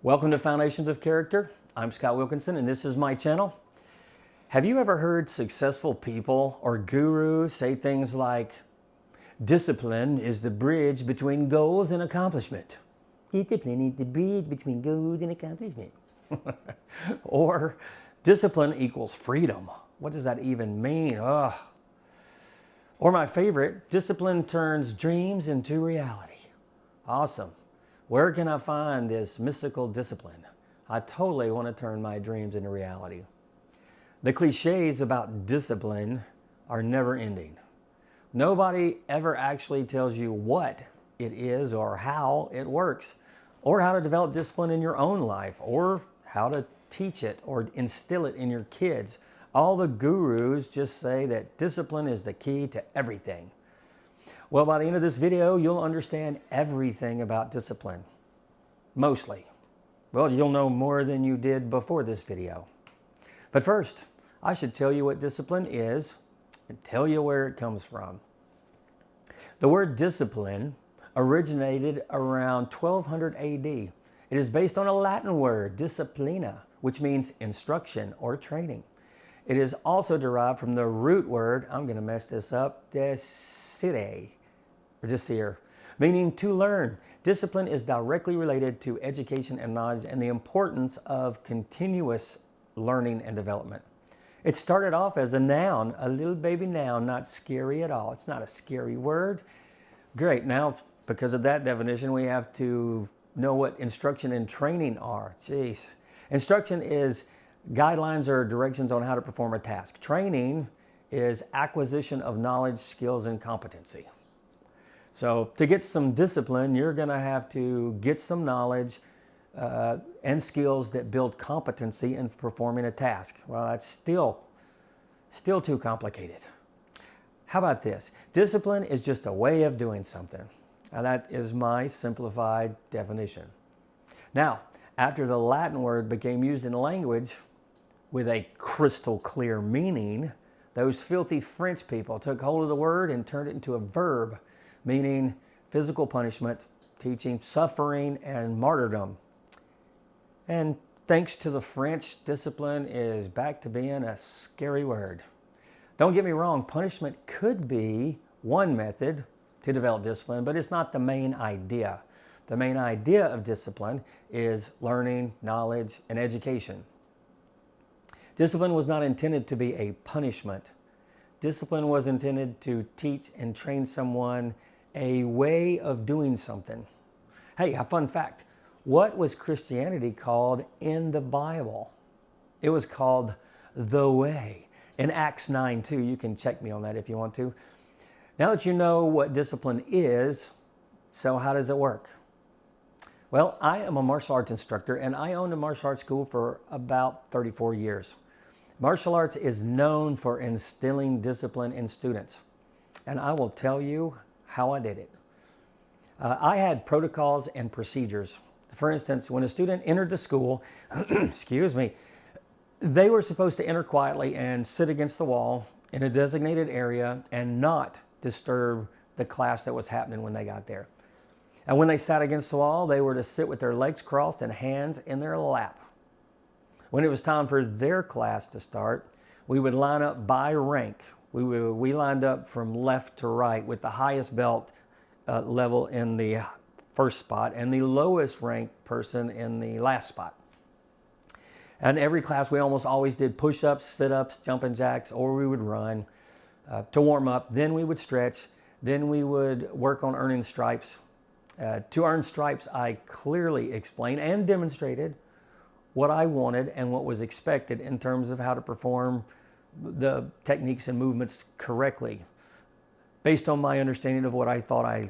Welcome to Foundations of Character. I'm Scott Wilkinson and this is my channel. Have you ever heard successful people or gurus say things like, discipline is the bridge between goals and accomplishment? Discipline is the bridge between goals and accomplishment. Or discipline equals freedom. What does that even mean? Ugh. Or my favorite, discipline turns dreams into reality. Awesome. Where can I find this mystical discipline? I totally want to turn my dreams into reality. The cliches about discipline are never ending. Nobody ever actually tells you what it is or how it works, or how to develop discipline in your own life, or how to teach it or instill it in your kids. All the gurus just say that discipline is the key to everything. Well, by the end of this video, you'll understand everything about discipline. Mostly. Well, you'll know more than you did before this video. But first, I should tell you what discipline is and tell you where it comes from. The word discipline originated around 1200 AD. It is based on a Latin word, disciplina, which means instruction or training. It is also derived from the root word, I'm going to mess this up, desire, meaning to learn. Discipline is directly related to education and knowledge and the importance of continuous learning and development. It started off as a noun, a little baby noun, not scary at all. It's not a scary word. Great, now because of that definition, we have to know what instruction and training are. Jeez. Instruction is guidelines or directions on how to perform a task. Training is acquisition of knowledge, skills, and competency. So to get some discipline, you're going to have to get some knowledge and skills that build competency in performing a task. Well, that's still too complicated. How about this? Discipline is just a way of doing something. Now that is my simplified definition. Now, after the Latin word became used in language with a crystal clear meaning, those filthy French people took hold of the word and turned it into a verb, meaning physical punishment, teaching suffering and martyrdom. And thanks to the French, discipline is back to being a scary word. Don't get me wrong, punishment could be one method to develop discipline, but it's not the main idea. The main idea of discipline is learning, knowledge, and education. Discipline was not intended to be a punishment. Discipline was intended to teach and train someone a way of doing something. Hey, a fun fact. What was Christianity called in the Bible? It was called the way. In Acts 9:2, you can check me on that if you want to. Now that you know what discipline is, so how does it work? Well, I am a martial arts instructor and I owned a martial arts school for about 34 years. Martial arts is known for instilling discipline in students. And I will tell you how I did it. I had protocols and procedures. For instance, when a student entered the school, excuse me, they were supposed to enter quietly and sit against the wall in a designated area and not disturb the class that was happening when they got there. And when they sat against the wall, they were to sit with their legs crossed and hands in their lap. When it was time for their class to start, we would line up by rank. We lined up from left to right with the highest belt level in the first spot and the lowest ranked person in the last spot. And every class we almost always did push-ups, sit-ups, jumping jacks, or we would run to warm up. Then we would stretch. Then we would work on earning stripes. To earn stripes, I clearly explained and demonstrated what I wanted and what was expected in terms of how to perform the techniques and movements correctly, based on my understanding of what I thought I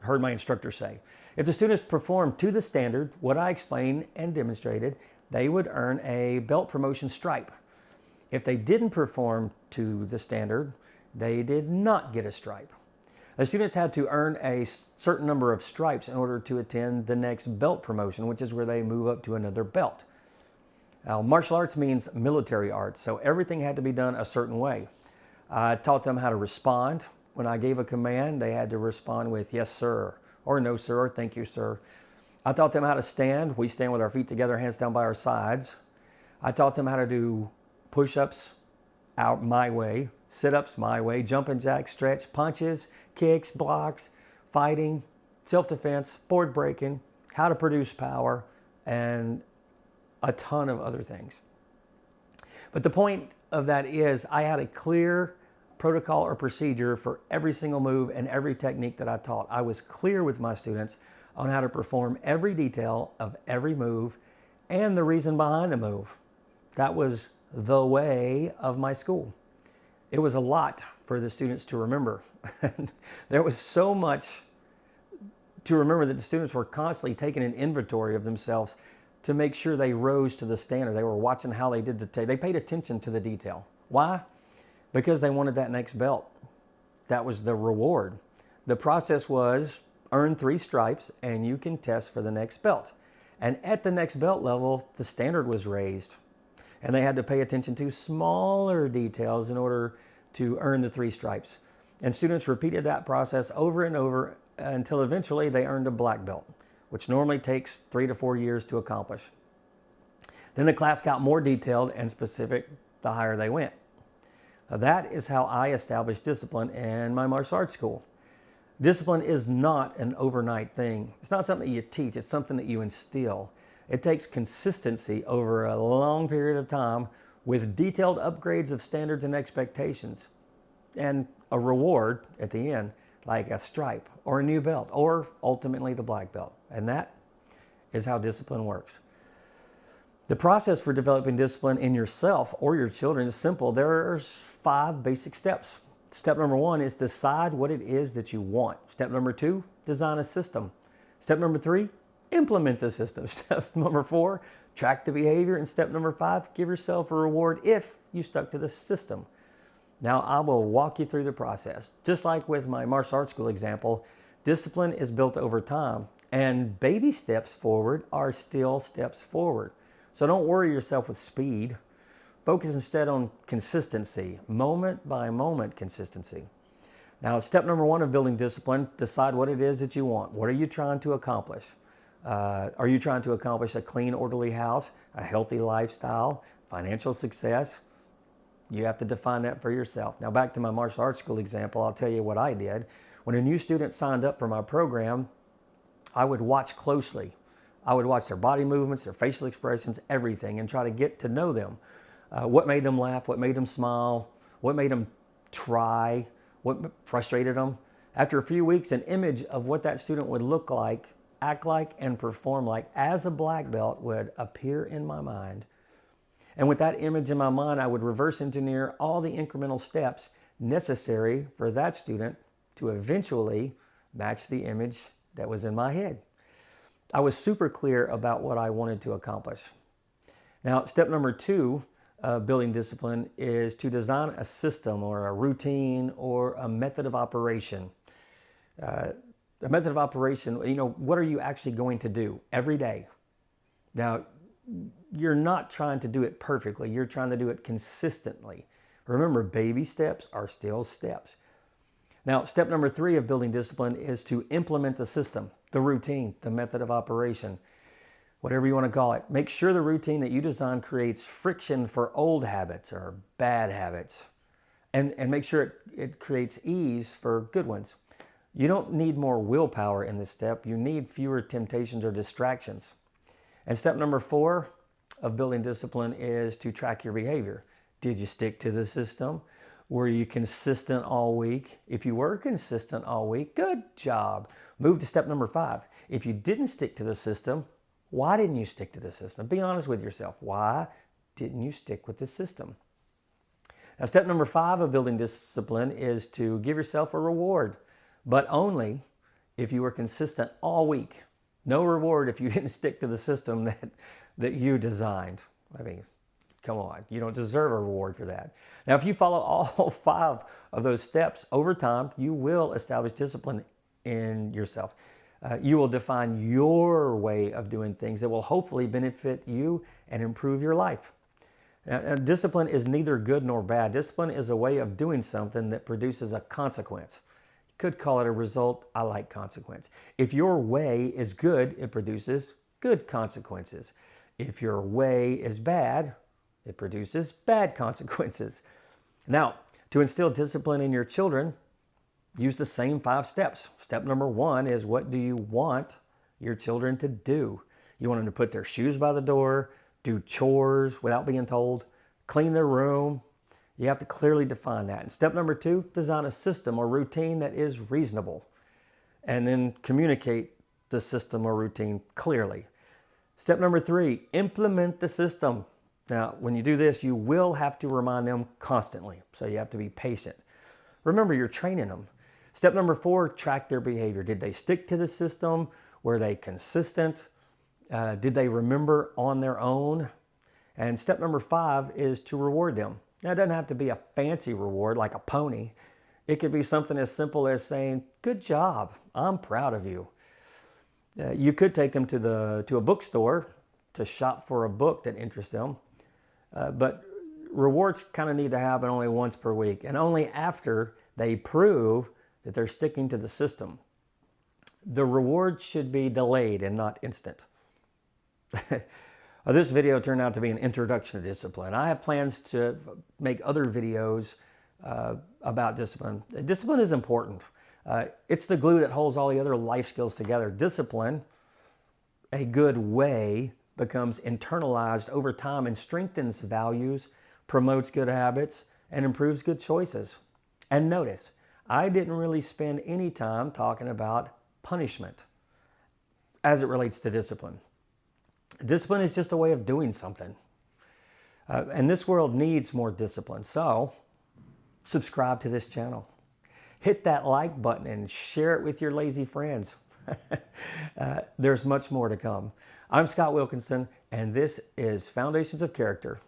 heard my instructor say. If the students performed to the standard, what I explained and demonstrated, they would earn a belt promotion stripe. If they didn't perform to the standard, they did not get a stripe. The students had to earn a certain number of stripes in order to attend the next belt promotion, which is where they move up to another belt. Now, martial arts means military arts, so everything had to be done a certain way. I taught them how to respond. When I gave a command, they had to respond with yes, sir, or no, sir, or thank you, sir. I taught them how to stand. We stand with our feet together, hands down by our sides. I taught them how to do push-ups out my way, sit-ups my way, jumping jacks, stretch, punches, kicks, blocks, fighting, self-defense, board breaking, how to produce power, and a ton of other things. But the point of that is I had a clear protocol or procedure for every single move and every technique that I taught. I was clear with my students on how to perform every detail of every move and the reason behind the move. That was the way of my school. It was a lot for the students to remember. There was so much to remember that the students were constantly taking an inventory of themselves to make sure they rose to the standard. They were watching how they did they paid attention to the detail. Why? Because they wanted that next belt. That was the reward. The process was earn 3 stripes and you can test for the next belt. And at the next belt level, the standard was raised. And they had to pay attention to smaller details in order to earn the 3 stripes. And students repeated that process over and over until eventually they earned a black belt, which normally takes 3 to 4 years to accomplish. Then the class got more detailed and specific the higher they went. Now that is how I established discipline in my martial arts school. Discipline is not an overnight thing. It's not something that you teach, it's something that you instill. It takes consistency over a long period of time with detailed upgrades of standards and expectations and a reward at the end, like a stripe or a new belt or ultimately the black belt. And that is how discipline works. The process for developing discipline in yourself or your children is simple. There's 5 basic steps. Step number 1 is decide what it is that you want. Step number 2, design a system. Step number 3, implement the system. Step number 4, track the behavior. And step number 5, give yourself a reward if you stuck to the system. Now I will walk you through the process. Just like with my martial arts school example, discipline is built over time and baby steps forward are still steps forward. So don't worry yourself with speed. Focus instead on consistency, moment by moment consistency. Now, step number 1 of building discipline, decide what it is that you want. What are you trying to accomplish? Are you trying to accomplish a clean, orderly house, a healthy lifestyle, financial success? You have to define that for yourself. Now, back to my martial arts school example, I'll tell you what I did. When a new student signed up for my program, I would watch closely. I would watch their body movements, their facial expressions, everything, and try to get to know them. What made them laugh, what made them smile, what made them try, what frustrated them. After a few weeks, an image of what that student would look like, act like, and perform like as a black belt would appear in my mind. And with that image in my mind, I would reverse engineer all the incremental steps necessary for that student to eventually match the image that was in my head. I was super clear about what I wanted to accomplish. Now, step number 2 of building discipline is to design a system or a routine or a method of operation. A method of operation, what are you actually going to do every day? Now, you're not trying to do it perfectly. You're trying to do it consistently. Remember, baby steps are still steps. Now, step number 3 of building discipline is to implement the system, the routine, the method of operation, whatever you want to call it. Make sure the routine that you design creates friction for old habits or bad habits, and make sure it creates ease for good ones. You don't need more willpower in this step. You need fewer temptations or distractions. And step number 4 of building discipline is to track your behavior. Did you stick to the system? Were you consistent all week? If you were consistent all week, good job. Move to step number 5. If you didn't stick to the system, why didn't you stick to the system? Be honest with yourself. Why didn't you stick with the system? Now, step number 5 of building discipline is to give yourself a reward, but only if you were consistent all week. No reward if you didn't stick to the system that you designed. I mean, come on, you don't deserve a reward for that. Now, if you follow all 5 of those steps over time, you will establish discipline in yourself. You will define your way of doing things that will hopefully benefit you and improve your life. Now, discipline is neither good nor bad. Discipline is a way of doing something that produces a consequence. could call it a result. I like consequence. If your way is good, it produces good consequences. If your way is bad, it produces bad consequences. Now, to instill discipline in your children, use the same 5 steps. Step number 1 is, what do you want your children to do? You want them to put their shoes by the door, do chores without being told, clean their room. You have to clearly define that. And step number 2, design a system or routine that is reasonable. And then communicate the system or routine clearly. Step number 3, implement the system. Now, when you do this, you will have to remind them constantly. So you have to be patient. Remember, you're training them. Step number 4, track their behavior. Did they stick to the system? Were they consistent? Did they remember on their own? And step number 5 is to reward them. Now, it doesn't have to be a fancy reward like a pony. It could be something as simple as saying, good job, I'm proud of you. You could take them to a bookstore to shop for a book that interests them. But rewards kind of need to happen only once per week, and only after they prove that they're sticking to the system. The reward should be delayed and not instant. This video turned out to be an introduction to discipline. I have plans to make other videos about discipline. Discipline is important. It's the glue that holds all the other life skills together. Discipline, a good way, becomes internalized over time and strengthens values, promotes good habits, and improves good choices. And notice, I didn't really spend any time talking about punishment as it relates to discipline. Discipline is just a way of doing something. And this world needs more discipline. So, subscribe to this channel. Hit that like button and share it with your lazy friends. There's much more to come. I'm Scott Wilkinson, and this is Foundations of Character.